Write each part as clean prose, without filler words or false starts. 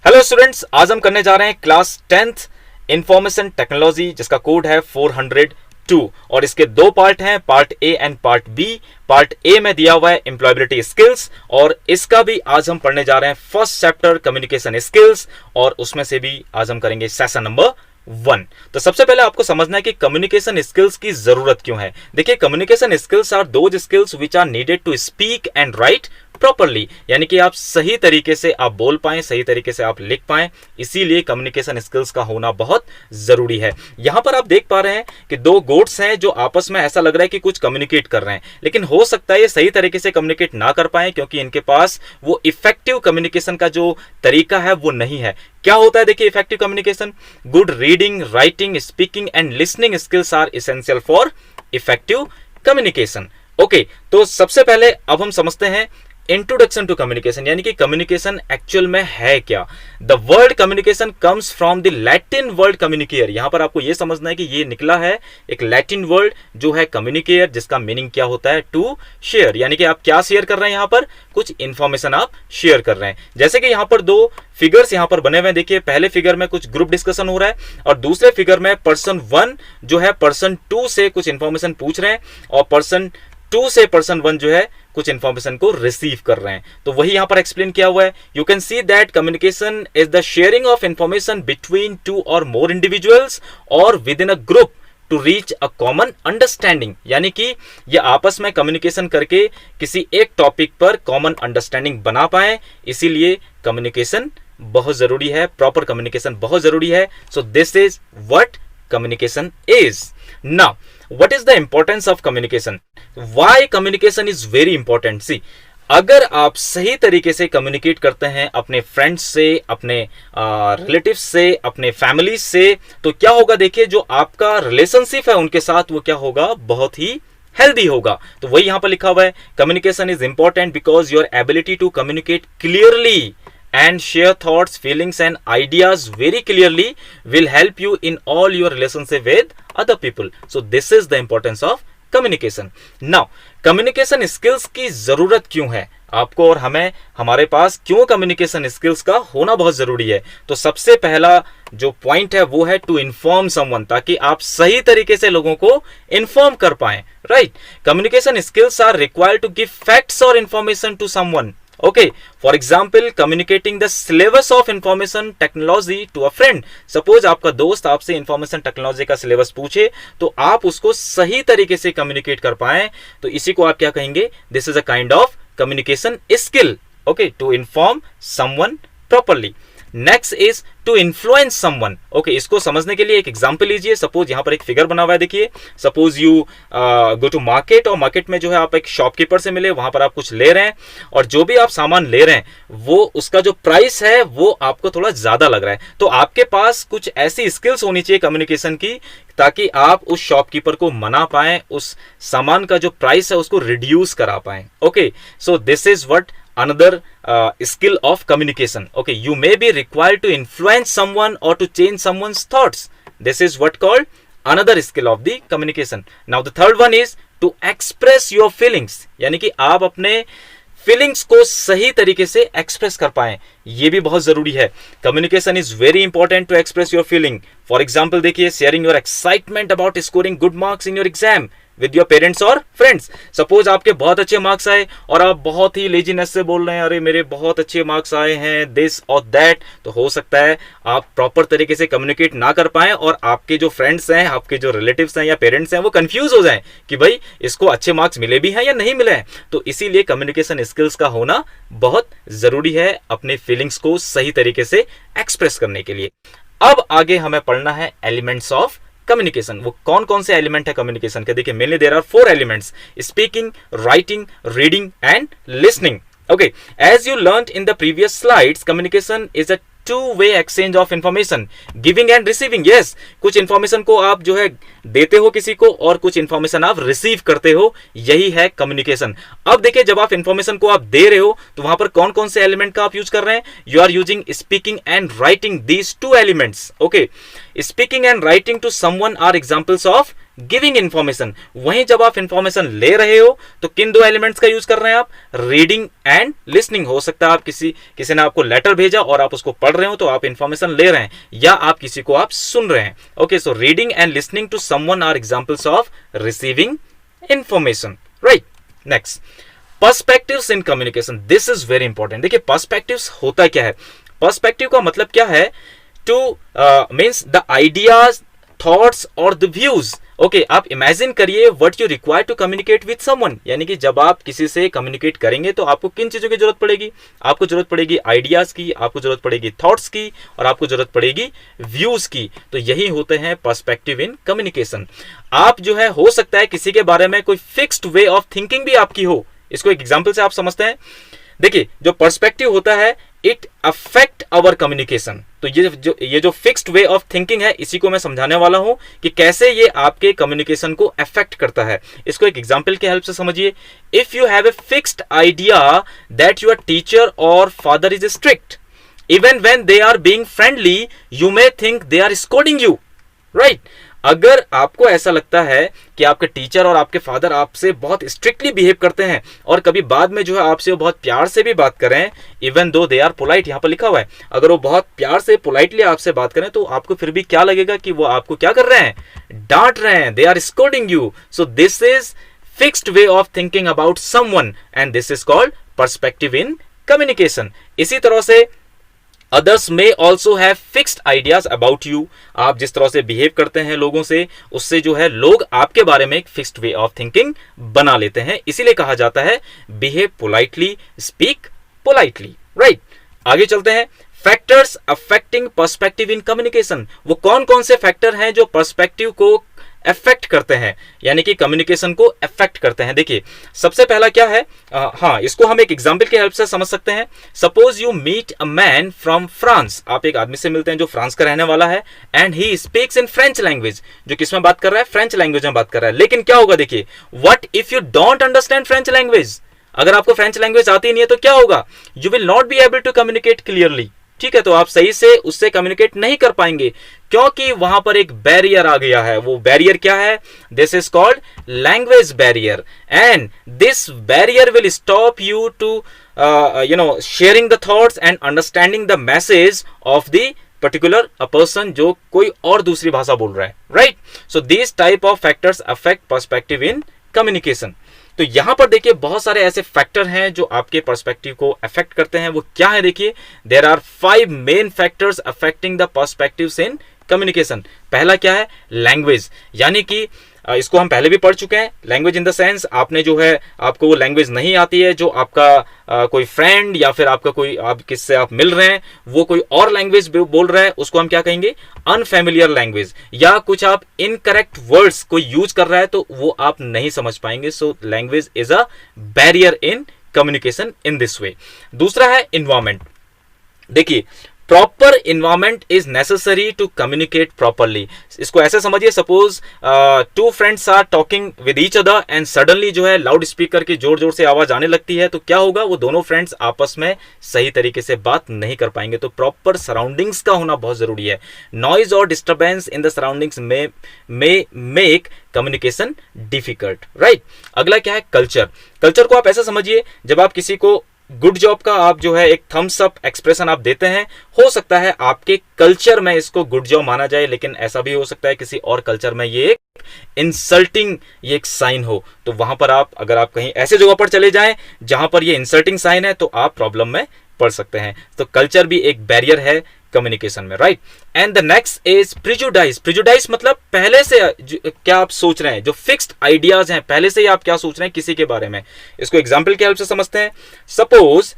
Hello students, आज हम करने जा रहे हैं क्लास 10th इंफॉर्मेशन टेक्नोलॉजी जिसका कोड है 402 और इसके दो पार्ट हैं, part A and part B. Part A में दिया हुआ है एम्प्लॉयबिलिटी स्किल्स और इसका भी आज हम पढ़ने जा रहे हैं फर्स्ट चैप्टर कम्युनिकेशन स्किल्स और उसमें से भी आज हम करेंगे सेशन नंबर 1। तो सबसे पहले आपको समझना है कि कम्युनिकेशन स्किल्स की जरूरत क्यों है। देखिए, communication skills are those skills which are needed to speak and write properly, यानी कि आप सही तरीके से आप बोल पाएं, सही तरीके से आप लिख पाएं, इसीलिए कम्युनिकेशन स्किल्स का होना बहुत जरूरी है। यहां पर आप देख पा रहे हैं कि दो गोट्स हैं जो आपस में ऐसा लग रहा है कि कुछ कम्युनिकेट कर रहे हैं, लेकिन हो सकता है ये सही तरीके से कम्युनिकेट ना कर पाए क्योंकि इनके पास वो इफेक्टिव कम्युनिकेशन का जो तरीका है वो नहीं है। क्या होता है, देखिए, effective communication, good reading, writing, speaking and listening skills are essential for effective communication. Okay, तो सबसे पहले अब हम समझते हैं इंट्रोडक्शन टू कम्युनिकेशन, यानी कि कम्युनिकेशन एक्चुअल में है क्या। The word communication comes from the Latin word communicare. यहां पर आपको यह समझना है कि ये निकला है एक लैटिन वर्ड जो है कम्युनिकेयर, जिसका मीनिंग क्या होता है, टू शेयर, यानी कि आप क्या शेयर कर रहे हैं, यहां पर कुछ इंफॉर्मेशन आप शेयर कर रहे हैं। जैसे कि यहां पर दो फिगर्स यहां पर बने हुए हैं, देखिए, पहले फिगर में कुछ ग्रुप डिस्कशन हो रहा है और दूसरे फिगर में पर्सन 1 जो है पर्सन 2 से कुछ इंफॉर्मेशन पूछ रहे हैं और पर्सन 2 से पर्सन 1 जो है कुछ इंफॉर्मेशन को रिसीव कर रहे हैं। तो वही यहां पर एक्सप्लेन किया हुआ है। You can see that communication is the sharing of information between 2 or more individuals or within a group to reach a common understanding, यानी कि ये आपस में कम्युनिकेशन करके किसी एक टॉपिक पर कॉमन अंडरस्टैंडिंग बना पाए, इसीलिए कम्युनिकेशन बहुत जरूरी है, प्रॉपर कम्युनिकेशन बहुत जरूरी है। सो this is what communication is. Now, what is the importance of communication? Why communication is very important? See, अगर आप सही तरीके से कम्युनिकेट करते हैं अपने फ्रेंड्स से, अपने रिलेटिव्स से, अपने फैमिली से, तो क्या होगा, देखिए, जो आपका रिलेशनशिप है उनके साथ वो क्या होगा, बहुत ही हेल्दी होगा। तो वही यहां पर लिखा हुआ है, communication is important because your ability to communicate clearly and share thoughts, feelings and ideas very clearly will help you in all your relationship with other people. So this is the importance of communication. Now, communication skills की जरूरत क्यों है आपको और हमें, हमारे पास क्यों communication skills का होना बहुत जरूरी है। तो सबसे पहला जो पॉइंट है वो है टू इन्फॉर्म समवन, ताकि आप सही तरीके से लोगों को इन्फॉर्म कर पाए, right. Communication skills are required to give facts और information to someone. Okay, for example, communicating the syllabus of information technology to a friend. Suppose आपका दोस्त आपसे information technology का syllabus पूछे तो आप उसको सही तरीके से communicate कर पाएं, तो इसी को आप क्या कहेंगे, this is a kind of communication skill. Okay, to inform someone properly. Next is to influence someone. Okay, इसको समझने के लिए एक एग्जांपल लीजिए। सपोज यहाँ पर एक फिगर बना हुआ है, देखिए, suppose you go to market और मार्केट में जो है आप एक शॉपकीपर से मिले, वहां पर आप कुछ ले रहे हैं और जो भी आप सामान ले रहे हैं वो उसका जो प्राइस है वो आपको थोड़ा ज्यादा लग रहा है, तो आपके पास कुछ ऐसी स्किल्स होनी चाहिए कम्युनिकेशन की ताकि आप उस शॉपकीपर को मना पाए, उस सामान का जो प्राइस है उसको रिड्यूस करा पाए। Okay, so this is what another skill of communication. Okay, you may be required to influence someone or to change someone's thoughts. This is what called another skill of the communication. Now the third one is to express your feelings, यानी कि आप अपने feelings को सही तरीके से express कर पाए, ये भी बहुत जरूरी है। Communication is very important to express your feeling. For example, देखिए, sharing your excitement about scoring good marks in your exam with your parents और फ्रेंड्स। सपोज आपके बहुत अच्छे मार्क्स आए और आप बहुत ही लेजीनेस से बोल रहे हैं, अरे मेरे बहुत अच्छे मार्क्स आए हैं, दिस और दैट, तो हो सकता है आप प्रॉपर तरीके से कम्युनिकेट ना कर पाए और आपके जो फ्रेंड्स हैं, आपके जो रिलेटिव्स हैं या पेरेंट्स हैं, वो कंफ्यूज हो जाएं कि भाई इसको अच्छे मार्क्स मिले भी हैं या नहीं मिले हैं। तो इसीलिए कम्युनिकेशन स्किल्स का होना बहुत जरूरी है अपने फीलिंग्स को सही तरीके से एक्सप्रेस करने के लिए। अब आगे हमें पढ़ना है एलिमेंट्स ऑफ कम्युनिकेशन। वो कौन कौन से एलिमेंट है कम्युनिकेशन के, देखिए, mainly there are 4 elements: speaking, writing, reading and listening. Okay, as you learned in the previous slides, communication is a two-way exchange of information, giving and receiving. Yes, कुछ information को आप जो है देते हो किसी को और कुछ इंफॉर्मेशन आप रिसीव करते हो, यही है कम्युनिकेशन। अब देखिए, जब आप इंफॉर्मेशन को आप दे रहे हो तो वहां पर कौन कौन से एलिमेंट का आप यूज कर रहे हैं, you are using speaking and writing, these 2 elements. Okay, speaking and writing to someone are examples of giving information. वहीं जब आप इंफॉर्मेशन ले रहे हो तो किन दो एलिमेंट्स का यूज कर रहे हैं आप? Reading and listening. हो सकता है आप किसी ने आपको लेटर भेजा और आप उसको पढ़ रहे हो तो आप इंफॉर्मेशन ले रहे हैं, या आप किसी को आप सुन रहे हैं। Okay, so reading and listening to someone are examples of receiving information, right. Next, perspectives in communication, this is very important. देखिए पर्सपेक्टिव्स होता क्या है? पर्सपेक्टिव का मतलब क्या है? To means the ideas, thoughts और द व्यूज। ओके, आप इमेजिन करिए what you require to communicate with someone, यानी कि जब आप किसी से कम्युनिकेट करेंगे तो आपको किन चीजों की जरूरत पड़ेगी? आपको जरूरत पड़ेगी आइडियाज की, आपको जरूरत पड़ेगी थॉट्स की, और आपको जरूरत पड़ेगी व्यूज की। तो यही होते हैं पर्सपेक्टिव इन कम्युनिकेशन। आप जो है, हो सकता है किसी के बारे में कोई फिक्स्ड वे ऑफ थिंकिंग भी आपकी हो। इसको एक एग्जाम्पल से आप समझते हैं। देखिए, जो पर्सपेक्टिव होता है इट अफेक्ट आवर कम्युनिकेशन। तो ये जो फिक्स्ड वे ऑफ थिंकिंग है, इसी को मैं समझाने वाला हूं कि कैसे ये आपके कम्युनिकेशन को अफेक्ट करता है। इसको एक एग्जांपल के हेल्प से समझिए। If you have a fixed idea that your teacher और father is strict, even when they are being friendly you may think they are scolding you, right. अगर आपको ऐसा लगता है कि आपके टीचर और आपके फादर आपसे बहुत स्ट्रिक्टली बिहेव करते हैं और कभी बाद में जो है आपसे वो बहुत प्यार से भी बात करें, even though they are polite, यहां पर लिखा हुआ है, अगर वो बहुत प्यार से पोलाइटली आपसे बात करें तो आपको फिर भी क्या लगेगा कि वो आपको क्या कर रहे हैं? डांट रहे हैं, they are scolding you. So this is fixed way of thinking about someone and this is called perspective in communication. इसी तरह से अदर्स में also have fixed ideas about you. आप जिस तरह से बिहेव करते हैं लोगों से, उससे जो है लोग आपके बारे में एक फिक्स्ड वे ऑफ थिंकिंग बना लेते हैं। इसीलिए कहा जाता है behave politely, speak politely, right. आगे चलते हैं। Factors affecting perspective in communication. वो कौन कौन से फैक्टर हैं जो पर्सपेक्टिव को अफेक्ट करते हैं, यानी कि कम्युनिकेशन को अफेक्ट करते हैं? देखिए, सबसे पहला क्या है? हाँ, इसको हम एक एग्जांपल के हेल्प से समझ सकते हैं। Suppose you meet a man from France. आप एक आदमी से मिलते हैं जो फ्रांस का रहने वाला है, and he speaks in French language. जो किस में बात कर रहा है? फ्रेंच लैंग्वेज में बात कर रहा है। लेकिन क्या होगा? देखिए, what if you don't understand French language? अगर आपको फ्रेंच लैंग्वेज आती नहीं है तो क्या होगा? You will not be able to communicate clearly, ठीक है। तो आप सही से उससे कम्युनिकेट नहीं कर पाएंगे, क्योंकि वहां पर एक बैरियर आ गया है। वो बैरियर क्या है? This is called language barrier, and this barrier will stop you to sharing the thoughts and understanding the message of the particular person जो कोई और दूसरी भाषा बोल रहा है, right. So this type of factors affect perspective in communication. तो यहां पर देखिए बहुत सारे ऐसे फैक्टर हैं जो आपके पर्सपेक्टिव को अफेक्ट करते हैं। वो क्या है? देखिए, there are 5 main factors affecting the perspectives in communication. पहला क्या है? लैंग्वेज, यानी कि इसको हम पहले भी पढ़ चुके हैं। लैंग्वेज इन द सेंस, आपने जो है, आपको वो लैंग्वेज नहीं आती है, जो आपका कोई फ्रेंड या फिर आपका कोई, आप किससे आप मिल रहे हैं, वो कोई और लैंग्वेज बोल रहा है, उसको हम क्या कहेंगे? Unfamiliar language. या कुछ आप इनकरेक्ट वर्ड्स कोई यूज कर रहा है तो वो आप नहीं समझ पाएंगे। So language is a barrier in communication in this way. दूसरा है इन्वायरमेंट। देखिए, proper environment is necessary to communicate properly. इसको ऐसे समझिए, suppose 2 friends are talking with each other and suddenly जो है लाउड स्पीकर की जोर जोर से आवाज आने लगती है, तो क्या होगा? वो दोनों फ्रेंड्स आपस में सही तरीके से बात नहीं कर पाएंगे। तो प्रॉपर सराउंडिंग्स का होना बहुत जरूरी है। नॉइज और डिस्टर्बेंस इन द सराउंडिंग्स में मेक कम्युनिकेशन डिफिकल्ट, राइट। अगला क्या है? कल्चर। कल्चर को आप ऐसा समझिए, जब आप किसी को गुड जॉब का आप जो है एक थम्स अप एक्सप्रेशन आप देते हैं, हो सकता है आपके कल्चर में इसको गुड जॉब माना जाए, लेकिन ऐसा भी हो सकता है किसी और कल्चर में ये एक इंसल्टिंग ये एक साइन हो। तो वहां पर आप, अगर आप कहीं ऐसे जगह पर चले जाएं जहां पर ये इंसल्टिंग साइन है, तो आप प्रॉब्लम में पड़ सकते हैं। तो कल्चर भी एक बैरियर है कम्युनिकेशन में, right. And the next is prejudice. Prejudice मतलब पहले से क्या आप सोच रहे हैं, जो फिक्स्ड आइडियाज हैं, पहले से ही आप क्या सोच रहे हैं किसी के बारे में। इसको एग्जांपल के हेल्प से समझते हैं। Suppose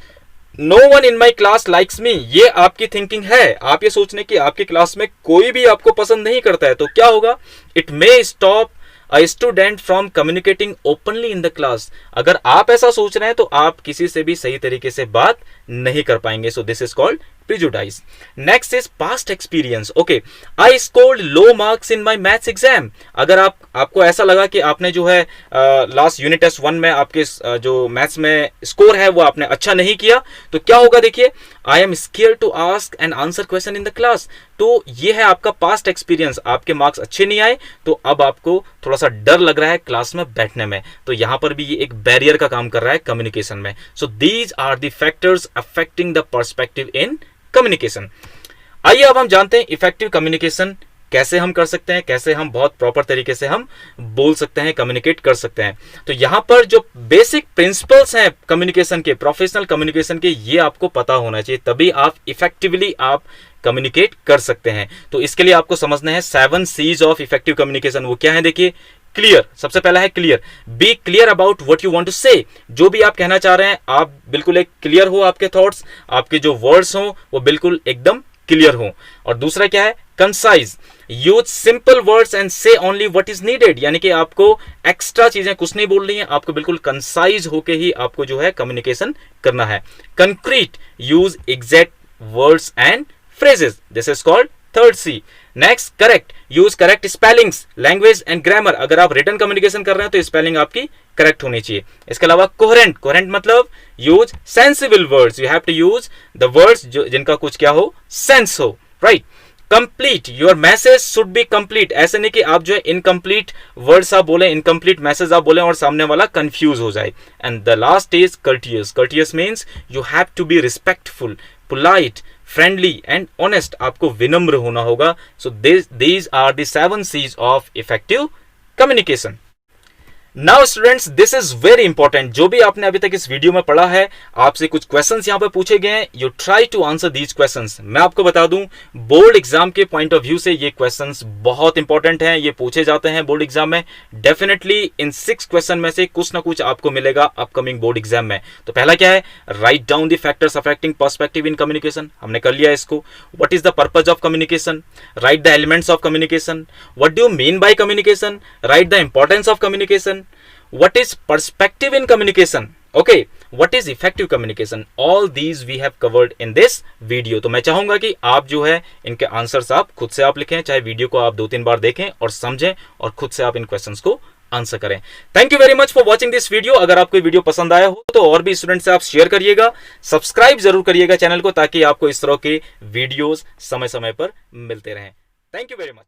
no one in my class likes me. ये आपकी थिंकिंग है, आप ये सोचने की आपकी क्लास में कोई भी आपको पसंद नहीं करता है, तो क्या होगा? It may stop a student from communicating openly in the class. अगर आप ऐसा सोच रहे हैं तो आप किसी से भी सही तरीके से बात नहीं कर पाएंगे। सो this is called prejudice. Next is past experience. Okay, I scored low marks in my maths exam. अगर आपको ऐसा लगा कि आपने जो है लास्ट यूनिट टेस्ट 1 में आपके जो मैथ्स में स्कोर है वो आपने अच्छा नहीं किया, तो क्या होगा देखिए, I am scared to ask and answer question in the class. तो ये है आपका पास्ट एक्सपीरियंस. आपके मार्क्स अच्छे नहीं आए तो अब आपको थोड़ा सा डर लग रहा है क्लास में बैठने में, तो यहां पर भी ये एक बैरियर का काम कर रहा है कम्युनिकेशन में. So these are the factors affecting the perspective in communication. आइए अब हम जानते हैं इफेक्टिव कम्युनिकेशन कैसे हम कर सकते हैं, कैसे हम बहुत प्रॉपर तरीके से हम बोल सकते हैं, कम्युनिकेट कर सकते हैं. तो यहां पर जो बेसिक प्रिंसिपल्स हैं कम्युनिकेशन के, प्रोफेशनल कम्युनिकेशन के, ये आपको पता होना चाहिए, तभी आप इफेक्टिवली आप कम्युनिकेट कर सकते हैं. तो इसके लिए आपको समझना है 7 C's ऑफ इफेक्टिव कम्युनिकेशन. वो क्या है देखिए, क्लियर. सबसे पहला है clear. Be clear about what you want to say. जो भी आप कहना चाह रहे हैं आप बिल्कुल एक क्लियर हो, आपके थॉट्स, आपके जो वर्ड्स हो वो बिल्कुल एकदम क्लियर हो. और दूसरा क्या है, concise. Use simple words and से ओनली व्हाट इज नीडेड. यानी कि आपको एक्स्ट्रा चीजें कुछ नहीं बोल रही हैं, आपको बिल्कुल कंसाइज होके ही आपको जो है कम्युनिकेशन करना है. Concrete. Use exact words and phrases. This is called third C. Next, correct. Use correct spellings, language and grammar. अगर आप written communication कर रहे हैं तो स्पेलिंग आपकी करेक्ट होनी चाहिए. इसके अलावा coherent. Coherent मतलब use sensible words. You have to use the words जिनका कुछ क्या हो, sense हो, right? Complete. Your message should be complete. ऐसे नहीं कि आप जो है इनकम्प्लीट वर्ड्स आप बोले, इनकम्प्लीट मैसेज आप बोले और सामने वाला कंफ्यूज हो जाए. And the last is courteous. Courteous means you have to be respectful, polite, friendly and honest. आपको विनम्र होना होगा. So these are the 7 C's of effective communication. Now students, this is very important. जो भी आपने अभी तक इस वीडियो में पढ़ा है, आपसे कुछ क्वेश्चंस यहां पे पूछे गए हैं. You try to answer these questions. मैं आपको बता दूं, बोर्ड एग्जाम के पॉइंट ऑफ व्यू से ये क्वेश्चंस बहुत इंपॉर्टेंट हैं. ये पूछे जाते हैं बोर्ड एग्जाम में. डेफिनेटली इन 6 क्वेश्चन में से कुछ ना कुछ आपको मिलेगा अपकमिंग बोर्ड एग्जाम में. तो पहला क्या है, write down the factors affecting perspective in communication. हमने कर लिया इसको. What is the purpose of communication, right the elements of communication, what do you mean by communication, right the importance of communication, what is perspective in communication, okay, what is effective communication. all these we have covered in this video. तो मैं चाहूंगा कि आप जो है इनके answers आप खुद से आप लिखें, चाहे वीडियो को आप 2-3 बार देखें और समझें और खुद से आप इन क्वेश्चंस को आंसर करें. Thank you very much for watching this video. अगर आपको वीडियो पसंद आया हो तो और भी स्टूडेंट से आप शेयर करिएगा, सब्सक्राइब जरूर करिएगा चैनल को, ताकि आपको इस तरह के वीडियोस समय समय पर मिलते रहें. Thank you very much.